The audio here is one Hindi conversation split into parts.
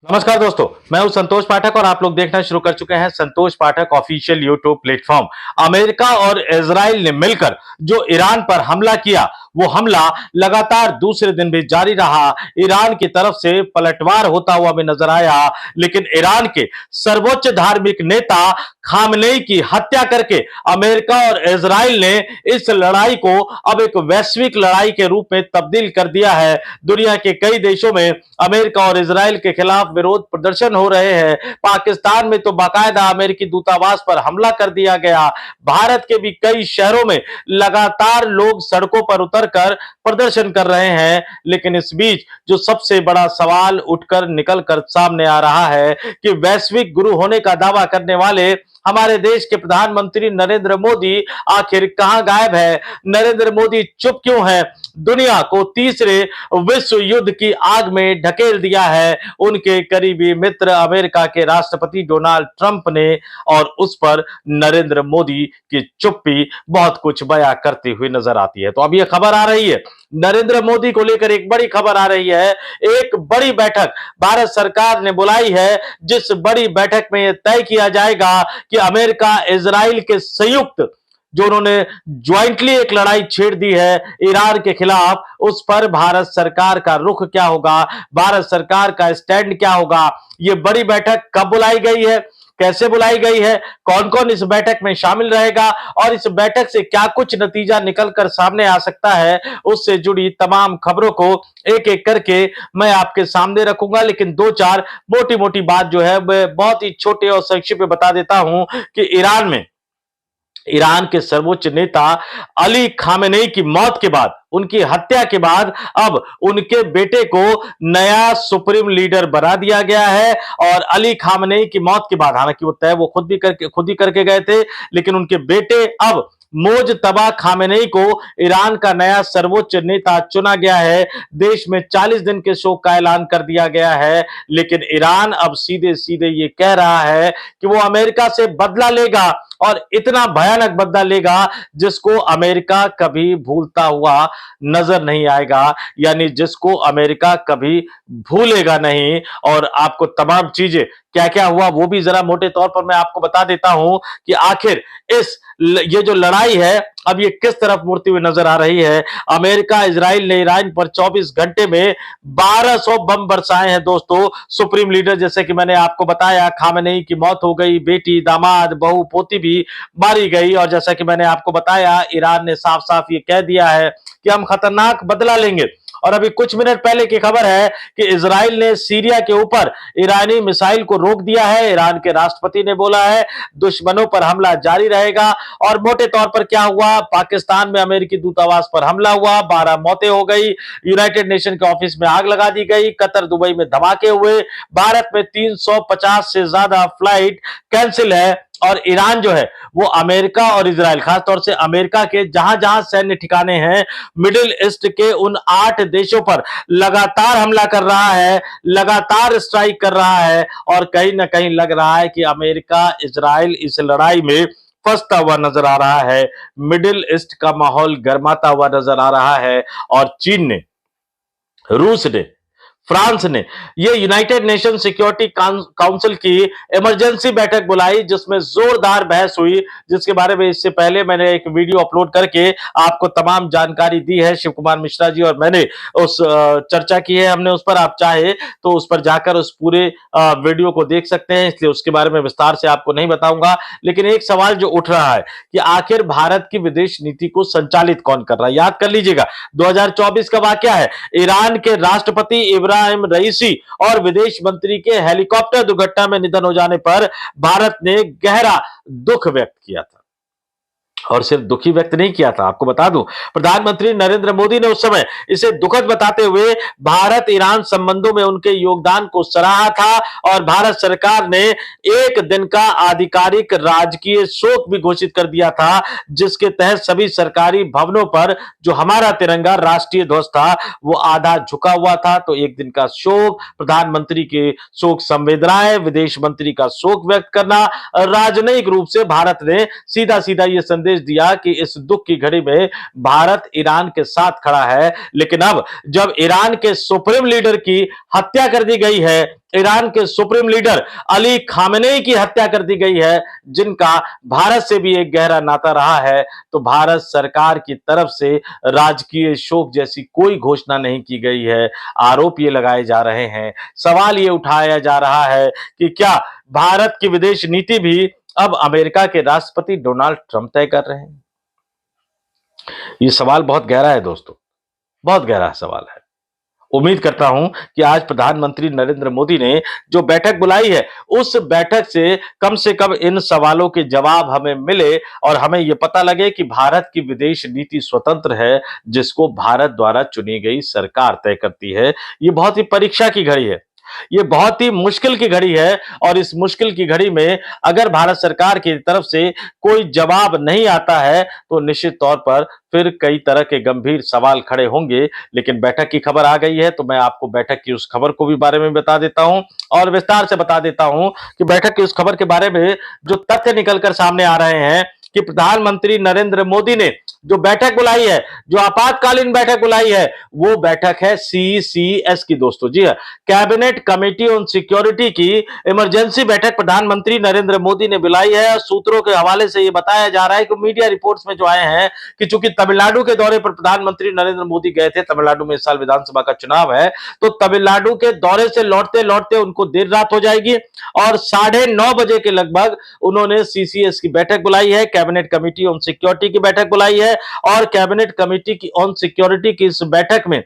नमस्कार दोस्तों, मैं हूं संतोष पाठक और आप लोग देखना शुरू कर चुके हैं संतोष पाठक ऑफिशियल यूट्यूब प्लेटफॉर्म। अमेरिका और इजराइल ने मिलकर जो ईरान पर हमला किया, वो हमला लगातार दूसरे दिन भी जारी रहा। ईरान की तरफ से पलटवार होता हुआ भी नजर आया, लेकिन ईरान के सर्वोच्च धार्मिक नेता खामनेई की हत्या करके अमेरिका और इजराइल ने इस लड़ाई को अब एक वैश्विक लड़ाई के रूप में तब्दील कर दिया है। दुनिया के कई देशों में अमेरिका और इजराइल के खिलाफ विरोध प्रदर्शन हो रहे हैं। पाकिस्तान में तो बाकायदा अमेरिकी दूतावास पर हमला कर दिया गया। भारत के भी कई शहरों में लगातार लोग सड़कों पर उतरकर प्रदर्शन कर रहे हैं। लेकिन इस बीच जो सबसे बड़ा सवाल उठकर निकलकर सामने आ रहा है कि वैश्विक गुरु होने का दावा करने वाले हमारे देश के प्रधानमंत्री नरेंद्र मोदी आखिर कहां गायब है? नरेंद्र मोदी चुप क्यों है? दुनिया को तीसरे विश्व युद्ध की आग में ढकेल दिया है उनके करीबी मित्र अमेरिका के राष्ट्रपति डोनाल्ड ट्रंप ने, और उस पर नरेंद्र मोदी की चुप्पी बहुत कुछ बयां करती हुई नजर आती है। तो अब यह खबर आ रही है, नरेंद्र मोदी को लेकर एक बड़ी खबर आ रही है। एक बड़ी बैठक भारत सरकार ने बुलाई है, जिस बड़ी बैठक में यह तय किया जाएगा कि अमेरिका इजराइल के संयुक्त जो उन्होंने ज्वाइंटली एक लड़ाई छेड़ दी है ईरान के खिलाफ, उस पर भारत सरकार का रुख क्या होगा, भारत सरकार का स्टैंड क्या होगा। यह बड़ी बैठक कब बुलाई गई है, कैसे बुलाई गई है, कौन कौन इस बैठक में शामिल रहेगा और इस बैठक से क्या कुछ नतीजा निकलकर सामने आ सकता है, उससे जुड़ी तमाम खबरों को एक एक करके मैं आपके सामने रखूंगा। लेकिन दो चार मोटी मोटी बात जो है मैं बहुत ही छोटे और संक्षिप्त में बता देता हूं कि ईरान के सर्वोच्च नेता अली खामेनेई की मौत के बाद, उनकी हत्या के बाद, अब उनके बेटे को नया सुप्रीम लीडर बना दिया गया है। और अली खामेनेई की मौत के बाद, हालांकि वो तय वो खुद ही करके गए थे, लेकिन उनके बेटे अब मोजतबा खामेनेई को ईरान का नया सर्वोच्च नेता चुना गया है। देश में 40 दिन के शोक का ऐलान कर दिया गया है। लेकिन ईरान अब सीधे सीधे ये कह रहा है कि वो अमेरिका से बदला लेगा, और इतना भयानक बदला लेगा जिसको अमेरिका कभी भूलता हुआ नजर नहीं आएगा, यानी जिसको अमेरिका कभी भूलेगा नहीं। और आपको तमाम चीजें क्या क्या हुआ वो भी जरा मोटे तौर पर मैं आपको बता देता हूं कि आखिर ये जो लड़ाई है अब ये किस तरफ मुड़ती हुई नजर आ रही है। अमेरिका इजराइल ने ईरान पर 24 घंटे में 1200 बम बरसाए हैं दोस्तों। सुप्रीम लीडर, जैसे कि मैंने आपको बताया, खामेनेई की मौत हो गई, बेटी, दामाद, बहू, पोती भी मारी गई। और जैसा कि मैंने आपको बताया, ईरान ने साफ साफ ये कह दिया है कि हम खतरनाक बदला लेंगे। और अभी कुछ मिनट पहले की खबर है कि इजराइल ने सीरिया के ऊपर ईरानी मिसाइल को रोक दिया है। ईरान के राष्ट्रपति ने बोला है दुश्मनों पर हमला जारी रहेगा। और मोटे तौर पर क्या हुआ, पाकिस्तान में अमेरिकी दूतावास पर हमला हुआ, 12 मौतें हो गई, यूनाइटेड नेशन के ऑफिस में आग लगा दी गई, कतर, दुबई में धमाके हुए, भारत में 350 से ज्यादा फ्लाइट कैंसिल है। और ईरान जो है वो अमेरिका और इजराइल, खासतौर से अमेरिका के जहां जहां सैन्य ठिकाने हैं मिडिल ईस्ट के, उन 8 देशों पर लगातार हमला कर रहा है, लगातार स्ट्राइक कर रहा है। और कहीं ना कहीं लग रहा है कि अमेरिका इजराइल इस लड़ाई में फंसता हुआ नजर आ रहा है। मिडिल ईस्ट का माहौल गर्माता हुआ नजर आ रहा है। और चीन ने, रूस ने, फ्रांस ने ये यूनाइटेड नेशन सिक्योरिटी काउंसिल की इमरजेंसी बैठक बुलाई, जिसमें जोरदार बहस हुई, जिसके बारे में इससे पहले मैंने एक वीडियो अपलोड करके आपको तमाम जानकारी दी है। शिव कुमार मिश्रा जी और मैंने उस चर्चा की है, हमने उस पर, आप चाहे तो उस पर जाकर उस पूरे वीडियो को देख सकते हैं, इसलिए उसके बारे में विस्तार से आपको नहीं बताऊंगा। लेकिन एक सवाल जो उठ रहा है कि आखिर भारत की विदेश नीति को संचालित कौन कर रहा है। याद कर लीजिएगा 2024 का वाकया है, ईरान के राष्ट्रपति इब्राहिम रईसी और विदेश मंत्री के हेलीकॉप्टर दुर्घटना में निधन हो जाने पर भारत ने गहरा दुख व्यक्त किया था। और सिर्फ दुखी व्यक्त नहीं किया था, आपको बता दूं, प्रधानमंत्री नरेंद्र मोदी ने उस समय इसे दुखद बताते हुए भारत ईरान संबंधों में उनके योगदान को सराहा था। और भारत सरकार ने एक दिन का आधिकारिक राजकीय शोक भी घोषित कर दिया था, जिसके तहत सभी सरकारी भवनों पर जो हमारा तिरंगा राष्ट्रीय ध्वज था वो आधा झुका हुआ था। तो एक दिन का शोक, प्रधानमंत्री के शोक संवेदनाएं, विदेश मंत्री का शोक व्यक्त करना, राजनयिक रूप से भारत ने सीधा सीधा यह संदेश संदेश दिया कि इस दुख की घड़ी में भारत ईरान के साथ खड़ा है। लेकिन अब जब ईरान के सुप्रीम लीडर की हत्या कर दी गई है, ईरान के सुप्रीम लीडर अली खामेनेई की हत्या कर दी गई है, जिनका भारत से भी एक गहरा नाता रहा है, तो भारत सरकार की तरफ से राजकीय शोक जैसी कोई घोषणा नहीं की गई है। आरोप ये लगाए जा रहे हैं, सवाल ये उठाया जा रहा है कि क्या भारत की विदेश नीति भी अब अमेरिका के राष्ट्रपति डोनाल्ड ट्रंप तय कर रहे हैं? ये सवाल बहुत गहरा है दोस्तों, बहुत गहरा सवाल है। उम्मीद करता हूं कि आज प्रधानमंत्री नरेंद्र मोदी ने जो बैठक बुलाई है, उस बैठक से कम इन सवालों के जवाब हमें मिले और हमें यह पता लगे कि भारत की विदेश नीति स्वतंत्र है, जिसको भारत द्वारा चुनी गई सरकार तय करती है। ये बहुत ही परीक्षा की घड़ी है, ये बहुत ही मुश्किल की घड़ी है और इस मुश्किल की घड़ी में अगर भारत सरकार की तरफ से कोई जवाब नहीं आता है, तो निश्चित तौर पर फिर कई तरह के गंभीर सवाल खड़े होंगे। लेकिन बैठक की खबर आ गई है, तो मैं आपको बैठक की उस खबर को भी बारे में बता देता हूं और विस्तार से बता देता हूं कि बैठक की उस खबर के बारे में जो तथ्य निकलकर सामने आ रहे हैं कि प्रधानमंत्री नरेंद्र मोदी ने जो बैठक बुलाई है, जो आपातकालीन बैठक बुलाई है, वो बैठक है सीसीएस की दोस्तों। जी हां, कैबिनेट कमेटी ऑन सिक्योरिटी की इमरजेंसी बैठक प्रधानमंत्री नरेंद्र मोदी ने बुलाई है। सूत्रों के हवाले से यह बताया जा रहा है कि मीडिया रिपोर्ट्स में जो आए हैं कि चूंकि तमिलनाडु के दौरे पर प्रधानमंत्री नरेंद्र मोदी गए थे, तमिलनाडु में इस साल विधानसभा का चुनाव है, तो तमिलनाडु के दौरे से लौटते लौटते उनको देर रात हो जाएगी और 9:30 बजे के लगभग उन्होंने सीसीएस की बैठक बुलाई है, कैबिनेट कमेटी ऑन सिक्योरिटी की बैठक बुलाई है। और कैबिनेट कमेटी की ऑन सिक्योरिटी की इस बैठक में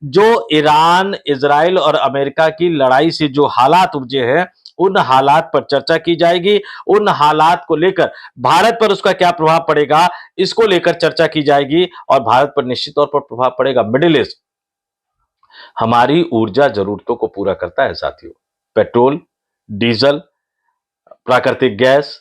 जो ईरान, इजराइल और अमेरिका की लड़ाई से जो हालात उपजे हैं, उन हालात पर चर्चा की जाएगी। उन हालात को लेकर भारत पर उसका क्या प्रभाव पड़ेगा, इसको लेकर चर्चा की जाएगी और भारत पर निश्चित तौर पर प्रभाव पड़ेगा। मिडिल ईस्ट हमारी ऊर्जा जरूरतों को पूरा करता है साथियों। पेट्रोल, डीजल, प्राकृतिक गैस,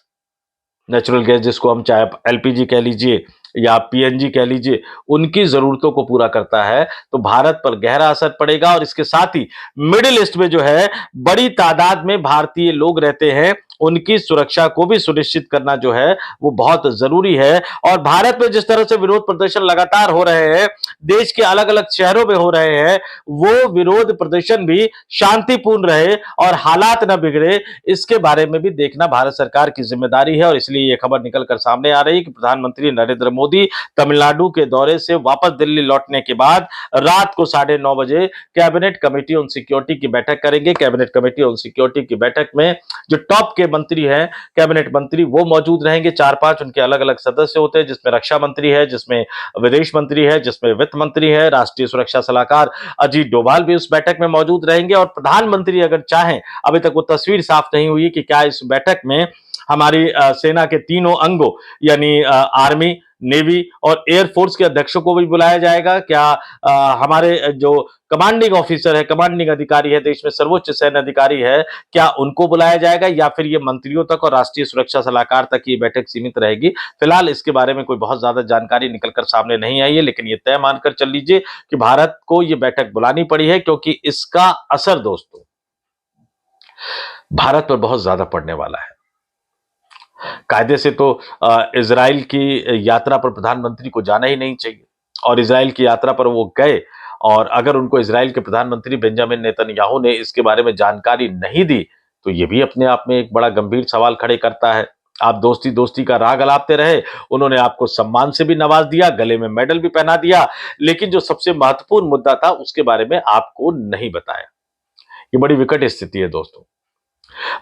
नेचुरल गैस जिसको हम चाहे एलपीजी कह लीजिए या पीएनजी कह लीजिए, उनकी जरूरतों को पूरा करता है, तो भारत पर गहरा असर पड़ेगा। और इसके साथ ही मिडिल ईस्ट में जो है बड़ी तादाद में भारतीय लोग रहते हैं, उनकी सुरक्षा को भी सुनिश्चित करना जो है वो बहुत जरूरी है। और भारत में जिस तरह से विरोध प्रदर्शन लगातार हो रहे हैं, देश के अलग अलग शहरों में हो रहे हैं, वो विरोध प्रदर्शन भी शांतिपूर्ण रहे और हालात न बिगड़े, इसके बारे में भी देखना भारत सरकार की जिम्मेदारी है। और इसलिए यह खबर निकलकर सामने आ रही है कि प्रधानमंत्री नरेंद्र मोदी तमिलनाडु के दौरे से वापस दिल्ली लौटने के बाद रात को 9:30 बजे कैबिनेट कमेटी ऑन सिक्योरिटी की बैठक करेंगे। कैबिनेट कमेटी ऑन सिक्योरिटी की बैठक में जो टॉप के मंत्री हैं, कैबिनेट मंत्री, वो मौजूद रहेंगे। 4-5 उनके अलग अलग सदस्य होते हैं, जिसमें रक्षा मंत्री है, जिसमें विदेश मंत्री है, जिसमें वित्त मंत्री है, राष्ट्रीय सुरक्षा सलाहकार अजीत डोभाल भी उस बैठक में मौजूद रहेंगे। और प्रधानमंत्री अगर चाहें, अभी तक वो तस्वीर साफ नहीं हुई कि क्या इस बैठक में हमारी सेना के तीनों अंगों यानी आर्मी, नेवी और एयरफोर्स के अध्यक्षों को भी बुलाया जाएगा। क्या हमारे जो कमांडिंग ऑफिसर है, कमांडिंग अधिकारी है, देश में सर्वोच्च सैन्य अधिकारी है, क्या उनको बुलाया जाएगा या फिर ये मंत्रियों तक और राष्ट्रीय सुरक्षा सलाहकार तक ये बैठक सीमित रहेगी? फिलहाल इसके बारे में कोई बहुत ज्यादा जानकारी निकलकर सामने नहीं आई है, लेकिन ये तय मानकर चल लीजिए कि भारत को ये बैठक बुलानी पड़ी है, क्योंकि इसका असर दोस्तों भारत पर बहुत ज्यादा पड़ने वाला है। कायदे से तो इजराइल की यात्रा पर प्रधानमंत्री को जाना ही नहीं चाहिए, और इजराइल की यात्रा पर वो गए, और अगर उनको इजराइल के प्रधानमंत्री बेंजामिन नेतन्याहू ने इसके बारे में जानकारी नहीं दी, तो ये भी अपने आप में एक बड़ा गंभीर सवाल खड़े करता है। आप दोस्ती दोस्ती का राग अलापते रहे, उन्होंने आपको सम्मान से भी नवाज दिया, गले में मेडल भी पहना दिया, लेकिन जो सबसे महत्वपूर्ण मुद्दा था उसके बारे में आपको नहीं बताया। ये बड़ी विकट स्थिति है दोस्तों।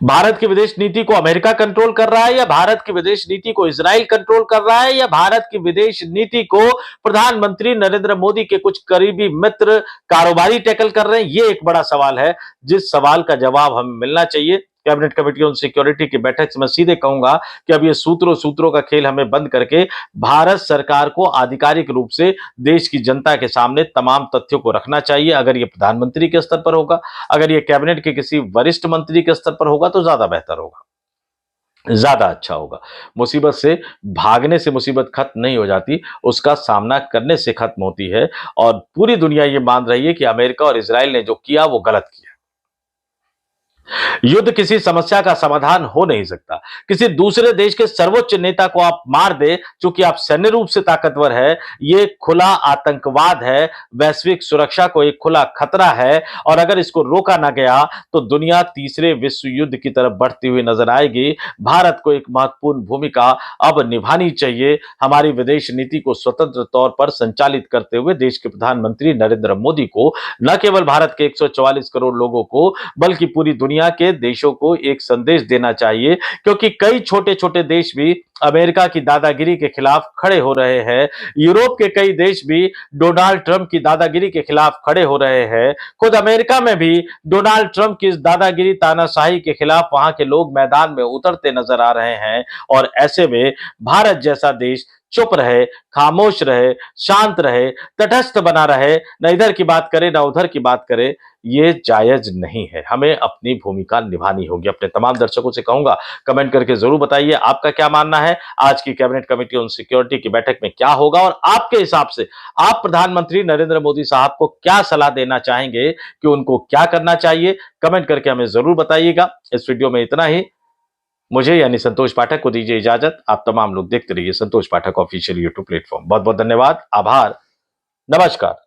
भारत की विदेश नीति को अमेरिका कंट्रोल कर रहा है, या भारत की विदेश नीति को इजराइल कंट्रोल कर रहा है, या भारत की विदेश नीति को प्रधानमंत्री नरेंद्र मोदी के कुछ करीबी मित्र कारोबारी टैकल कर रहे हैं? ये एक बड़ा सवाल है, जिस सवाल का जवाब हमें मिलना चाहिए। कैबिनेट कमेटी ऑन सिक्योरिटी की बैठक से मैं सीधे कहूंगा कि अब ये सूत्रों का खेल हमें बंद करके भारत सरकार को आधिकारिक रूप से देश की जनता के सामने तमाम तथ्यों को रखना चाहिए। अगर ये प्रधानमंत्री के स्तर पर होगा, अगर ये कैबिनेट के किसी वरिष्ठ मंत्री के स्तर पर होगा, तो ज्यादा बेहतर होगा, ज्यादा अच्छा होगा। मुसीबत से भागने से मुसीबत खत्म नहीं हो जाती, उसका सामना करने से खत्म होती है। और पूरी दुनिया ये मान रही है कि अमेरिका और इजराइल ने जो किया वो गलत किया। युद्ध किसी समस्या का समाधान हो नहीं सकता। किसी दूसरे देश के सर्वोच्च नेता को आप मार दे, चूंकि आप सैन्य रूप से ताकतवर है, ये खुला आतंकवाद है, वैश्विक सुरक्षा को एक खुला खतरा है। और अगर इसको रोका ना गया तो दुनिया तीसरे विश्व युद्ध की तरफ बढ़ती हुई नजर आएगी। भारत को एक महत्वपूर्ण भूमिका अब निभानी चाहिए। हमारी विदेश नीति को स्वतंत्र तौर पर संचालित करते हुए देश के प्रधानमंत्री नरेंद्र मोदी को न केवल भारत के 144 करोड़ लोगों को बल्कि पूरी दुनिया के देशों को एक संदेश देना चाहिए, क्योंकि कई छोटे छोटे देश भी अमेरिका की दादागिरी के खिलाफ खड़े हो रहे हैं। यूरोप के कई देश भी डोनाल्ड ट्रंप की दादागिरी के खिलाफ खड़े हो रहे हैं। खुद अमेरिका में भी डोनाल्ड ट्रंप की इस दादागिरी तानाशाही के खिलाफ वहां के लोग मैदान में उतरते नजर आ रहे हैं। और ऐसे में भारत जैसा देश चुप रहे, खामोश रहे, शांत रहे, तटस्थ बना रहे, न इधर की बात करे न उधर की बात करे, ये जायज नहीं है। हमें अपनी भूमिका निभानी होगी। अपने तमाम दर्शकों से कहूंगा, कमेंट करके जरूर बताइए आपका क्या मानना है। आज की कैबिनेट कमेटी ऑन सिक्योरिटी की बैठक में क्या होगा और आपके हिसाब से आप प्रधानमंत्री नरेंद्र मोदी साहब को क्या सलाह देना चाहेंगे कि उनको क्या करना चाहिए? कमेंट करके हमें जरूर बताइएगा। इस वीडियो में इतना ही। मुझे यानी संतोष पाठक को दीजिए इजाजत। आप तमाम लोग देखते रहिए संतोष पाठक ऑफिशियल यूट्यूब प्लेटफॉर्म। बहुत बहुत धन्यवाद, आभार, नमस्कार।